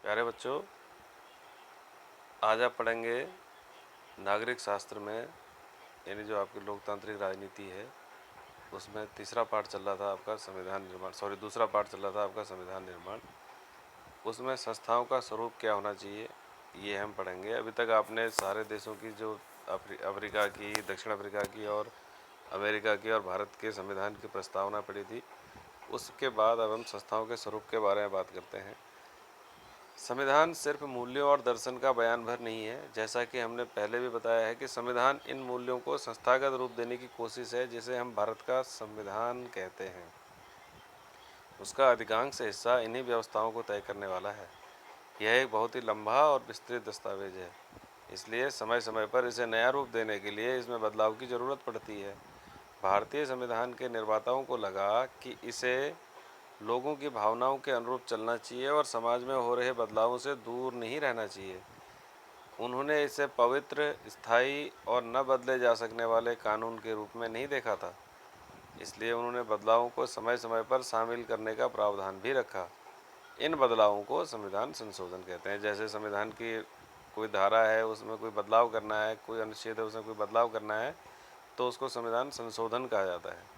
प्यारे बच्चों, आज आप पढ़ेंगे नागरिक शास्त्र में, यानी जो आपकी लोकतांत्रिक राजनीति है उसमें तीसरा पार्ट चल रहा था आपका संविधान निर्माण, दूसरा पार्ट चल रहा था आपका संविधान निर्माण। उसमें संस्थाओं का स्वरूप क्या होना चाहिए ये हम पढ़ेंगे। अभी तक आपने सारे देशों की, जो अफ्रीका की, दक्षिण अफ्रीका की और अमेरिका की और भारत के संविधान की प्रस्तावना पढ़ी थी। उसके बाद अब हम संस्थाओं के स्वरूप के बारे में बात करते हैं। संविधान सिर्फ मूल्यों और दर्शन का बयान भर नहीं है। जैसा कि हमने पहले भी बताया है कि संविधान इन मूल्यों को संस्थागत रूप देने की कोशिश है, जिसे हम भारत का संविधान कहते हैं। उसका अधिकांश हिस्सा इन्हीं व्यवस्थाओं को तय करने वाला है। यह एक बहुत ही लंबा और विस्तृत दस्तावेज है, इसलिए समय समय पर इसे नया रूप देने के लिए इसमें बदलाव की ज़रूरत पड़ती है। भारतीय संविधान के निर्माताओं को लगा कि इसे लोगों की भावनाओं के अनुरूप चलना चाहिए और समाज में हो रहे बदलावों से दूर नहीं रहना चाहिए। उन्होंने इसे पवित्र, स्थायी और न बदले जा सकने वाले कानून के रूप में नहीं देखा था, इसलिए उन्होंने बदलावों को समय समय पर शामिल करने का प्रावधान भी रखा। इन बदलावों को संविधान संशोधन कहते हैं। जैसे संविधान की कोई धारा है, उसमें कोई बदलाव करना है, कोई अनुच्छेद है उसमें कोई बदलाव करना है, तो उसको संविधान संशोधन कहा जाता है।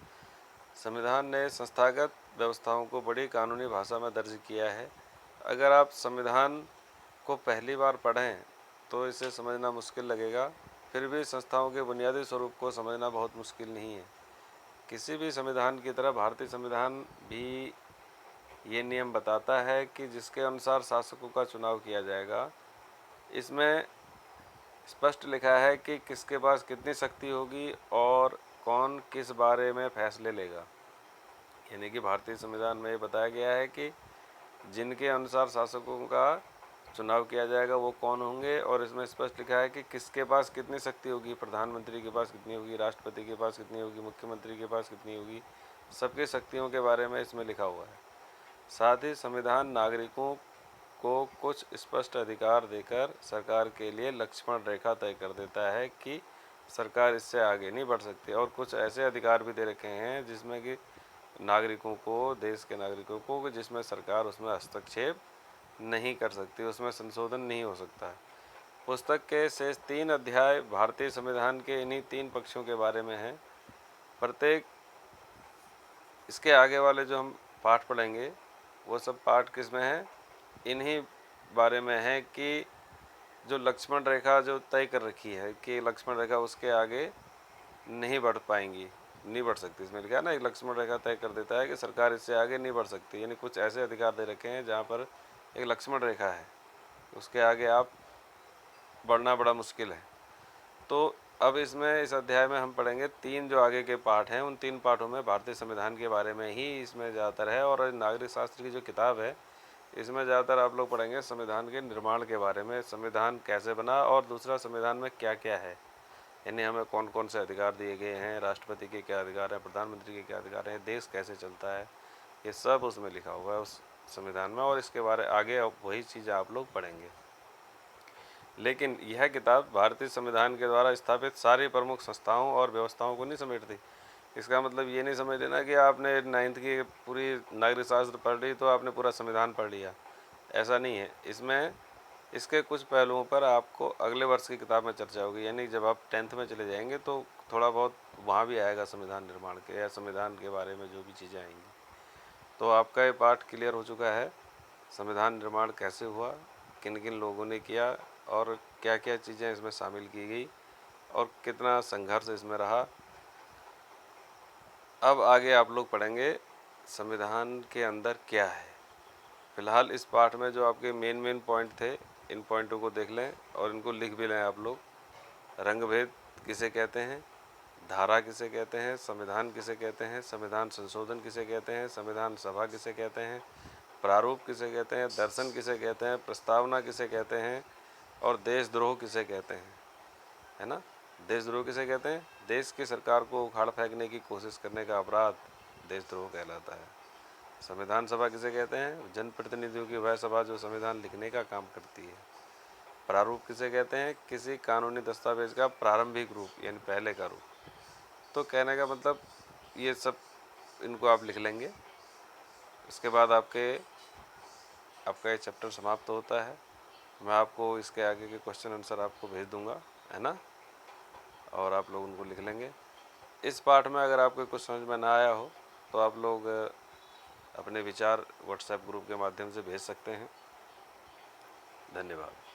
संविधान ने संस्थागत व्यवस्थाओं को बड़ी कानूनी भाषा में दर्ज किया है। अगर आप संविधान को पहली बार पढ़ें तो इसे समझना मुश्किल लगेगा, फिर भी संस्थाओं के बुनियादी स्वरूप को समझना बहुत मुश्किल नहीं है। किसी भी संविधान की तरह भारतीय संविधान भी ये नियम बताता है कि जिसके अनुसार शासकों का चुनाव किया जाएगा। इसमें स्पष्ट लिखा है कि किसके पास कितनी शक्ति होगी और कौन किस बारे में फैसले लेगा। यानी कि भारतीय संविधान में ये बताया गया है कि जिनके अनुसार शासकों का चुनाव किया जाएगा वो कौन होंगे, और इसमें स्पष्ट लिखा है कि किसके पास कितनी शक्ति होगी। प्रधानमंत्री के पास कितनी होगी, राष्ट्रपति के पास कितनी होगी, मुख्यमंत्री के पास कितनी होगी, सबकी शक्तियों के बारे में इसमें लिखा हुआ है। साथ ही संविधान नागरिकों को कुछ स्पष्ट अधिकार देकर सरकार के लिए लक्ष्मण रेखा तय कर देता है कि सरकार इससे आगे नहीं बढ़ सकती, और कुछ ऐसे अधिकार भी दे रखे हैं जिसमें कि नागरिकों को, देश के नागरिकों को, जिसमें सरकार उसमें हस्तक्षेप नहीं कर सकती, उसमें संशोधन नहीं हो सकता है। पुस्तक के शेष 3 अध्याय भारतीय संविधान के इन्हीं 3 पक्षों के बारे में हैं। प्रत्येक इसके आगे वाले जो हम पाठ पढ़ेंगे वो सब पाठ किस में है, इन्हीं बारे में है कि जो लक्ष्मण रेखा जो तय कर रखी है कि लक्ष्मण रेखा उसके आगे नहीं बढ़ पाएंगी, नहीं बढ़ सकती। इसमें लिखा है ना, एक लक्ष्मण रेखा तय कर देता है कि सरकार इससे आगे नहीं बढ़ सकती। यानी कुछ ऐसे अधिकार दे रखे हैं जहाँ पर एक लक्ष्मण रेखा है, उसके आगे आप बढ़ना बड़ा मुश्किल है। तो अब इसमें इस अध्याय में हम पढ़ेंगे 3 जो आगे के पाठ हैं, उन 3 पाठों में भारतीय संविधान के बारे में ही इसमें ज़्यादातर है। और नागरिक शास्त्र की जो किताब है इसमें ज़्यादातर आप लोग पढ़ेंगे संविधान के निर्माण के बारे में, संविधान कैसे बना और दूसरा संविधान में क्या क्या है, यानी हमें कौन कौन से अधिकार दिए गए हैं, राष्ट्रपति के क्या अधिकार हैं, प्रधानमंत्री के क्या अधिकार हैं, देश कैसे चलता है, ये सब उसमें लिखा हुआ है उस संविधान में। और इसके बारे आगे वही चीज़ें आप लोग पढ़ेंगे। लेकिन यह किताब भारतीय संविधान के द्वारा स्थापित सारी प्रमुख संस्थाओं और व्यवस्थाओं को नहीं समेटती। इसका मतलब ये नहीं समझ लेना कि आपने 9th की पूरी नागरिक शास्त्र पढ़ ली तो आपने पूरा संविधान पढ़ लिया, ऐसा नहीं है। इसमें इसके कुछ पहलुओं पर आपको अगले वर्ष की किताब में चर्चा होगी, यानी जब आप 10th में चले जाएंगे तो थोड़ा बहुत वहाँ भी आएगा संविधान निर्माण के या संविधान के बारे में जो भी चीज़ें आएंगी। तो आपका ये पार्ट क्लियर हो चुका है, संविधान निर्माण कैसे हुआ, किन किन लोगों ने किया और क्या क्या चीज़ें इसमें शामिल की गई और कितना संघर्ष इसमें रहा। अब आगे आप लोग पढ़ेंगे संविधान के अंदर क्या है। फ़िलहाल इस पाठ में जो आपके मेन पॉइंट थे, इन पॉइंटों को देख लें और इनको लिख भी लें आप लोग। रंग भेद किसे कहते हैं, धारा किसे कहते हैं, संविधान किसे कहते हैं, संविधान संशोधन किसे कहते हैं, संविधान सभा किसे कहते हैं, प्रारूप किसे कहते हैं, दर्शन किसे कहते हैं, प्रस्तावना किसे कहते हैं और देशद्रोह किसे कहते हैं, है ना। देशद्रोह किसे कहते हैं, देश की सरकार को उखाड़ फेंकने की कोशिश करने का अपराध देशद्रोह कहलाता है। संविधान सभा किसे कहते हैं, जनप्रतिनिधियों की वह सभा जो संविधान लिखने का काम करती है। प्रारूप किसे कहते हैं, किसी कानूनी दस्तावेज का प्रारंभिक रूप यानी पहले का रूप। तो कहने का मतलब ये सब इनको आप लिख लेंगे। इसके बाद आपके आपका ये चैप्टर समाप्त होता है। मैं आपको इसके आगे के क्वेश्चन आंसर आपको भेज दूंगा, है ना, और आप लोग उनको लिख लेंगे। इस पाठ में अगर आपको कुछ समझ में ना आया हो तो आप लोग अपने विचार व्हाट्सएप ग्रुप के माध्यम से भेज सकते हैं। धन्यवाद।